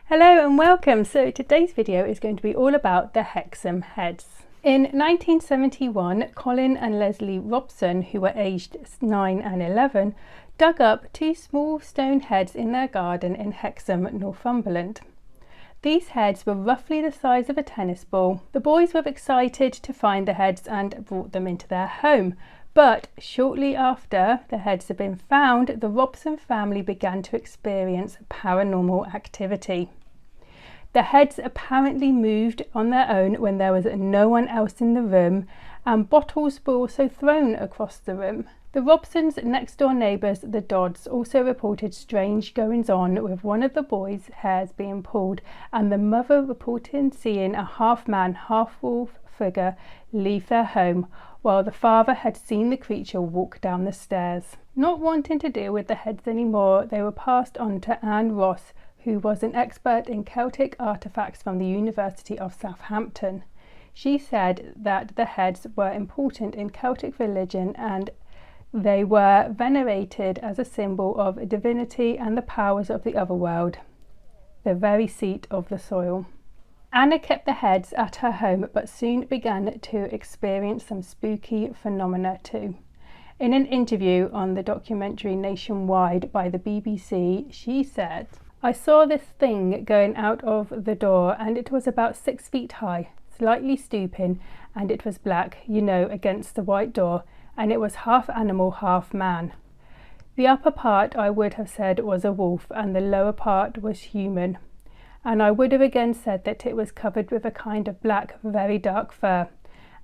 Hello and welcome. So today's video is going to be all about the Hexham Heads. In 1971, Colin and Leslie Robson, who were aged 9 and 11, dug up two small stone heads in their garden in Hexham, Northumberland. These heads were roughly the size of a tennis ball. The boys were excited to find the heads and brought them into their home. But shortly after the heads had been found, the Robson family began to experience paranormal activity. The heads apparently moved on their own when there was no one else in the room, and bottles were also thrown across the room. The Robsons' next door neighbours, the Dodds, also reported strange goings on, with one of the boys' hairs being pulled, and the mother reported seeing a half-man, half-wolf figure leave their home, while the father had seen the creature walk down the stairs. Not wanting to deal with the heads anymore, they were passed on to Anne Ross, who was an expert in Celtic artefacts from the University of Southampton. She said that the heads were important in Celtic religion and they were venerated as a symbol of divinity and the powers of the other world, the very seat of the soil. Anna kept the heads at her home but soon began to experience some spooky phenomena too. In an interview on the documentary Nationwide by the BBC, she said, "I saw this thing going out of the door and it was about 6 feet high, slightly stooping, and it was black, against the white door, and it was half animal, half man. The upper part I would have said was a wolf and the lower part was human. And I would have again said that it was covered with a kind of black, very dark fur.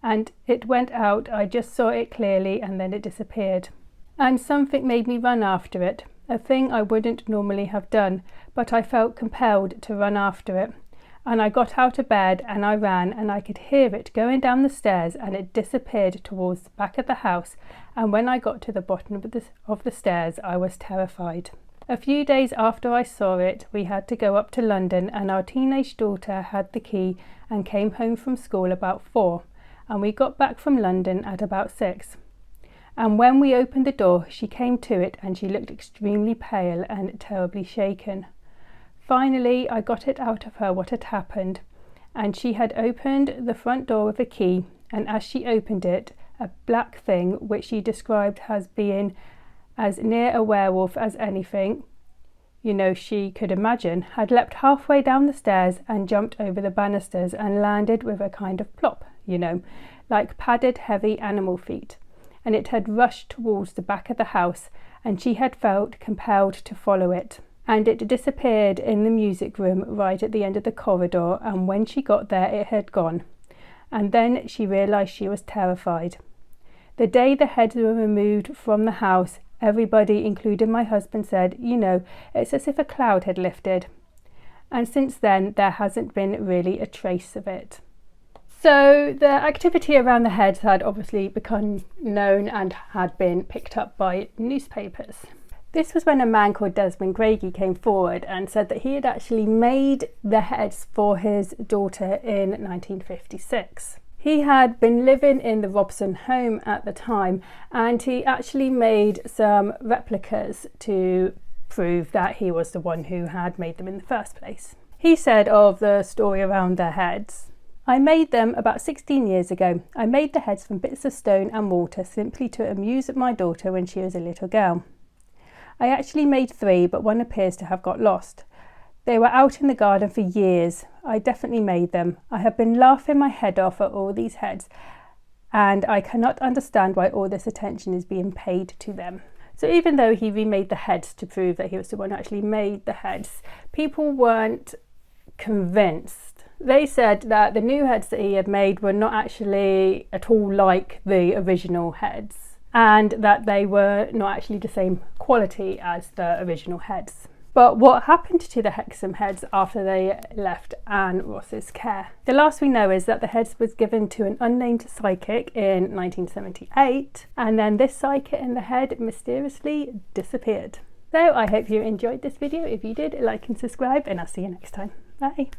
And it went out, I just saw it clearly, and then it disappeared. And something made me run after it, a thing I wouldn't normally have done, but I felt compelled to run after it. And I got out of bed and I ran, and I could hear it going down the stairs, and it disappeared towards the back of the house, and when I got to the bottom of the stairs I was terrified. A few days after I saw it, we had to go up to London, and our teenage daughter had the key and came home from school about 4, and we got back from London at about 6. And when we opened the door, she came to it and she looked extremely pale and terribly shaken. Finally, I got it out of her what had happened, and she had opened the front door with a key, and as she opened it, a black thing, which she described as being as near a werewolf as anything she could imagine, had leapt halfway down the stairs and jumped over the banisters and landed with a kind of plop, like padded heavy animal feet, and it had rushed towards the back of the house, and she had felt compelled to follow it, and it disappeared in the music room right at the end of the corridor, and when she got there it had gone, and then she realised she was terrified. The day the heads were removed from the house, everybody, including my husband, said, it's as if a cloud had lifted. And since then, there hasn't been really a trace of it. So the activity around the heads had obviously become known and had been picked up by newspapers. This was when a man called Desmond Craigie came forward and said that he had actually made the heads for his daughter in 1956. He had been living in the Robson home at the time, and he actually made some replicas to prove that he was the one who had made them in the first place. He said of the story around their heads, "I made them about 16 years ago. I made the heads from bits of stone and water simply to amuse my daughter when she was a little girl. I actually made 3, but one appears to have got lost. They were out in the garden for years. I definitely made them. I have been laughing my head off at all these heads, and I cannot understand why all this attention is being paid to them." So even though he remade the heads to prove that he was the one who actually made the heads, people weren't convinced. They said that the new heads that he had made were not actually at all like the original heads, and that they were not actually the same quality as the original heads. But what happened to the Hexham Heads after they left Anne Ross's care? The last we know is that the heads was given to an unnamed psychic in 1978, and then this psychic in the head mysteriously disappeared. So I hope you enjoyed this video. If you did, like and subscribe, and I'll see you next time. Bye.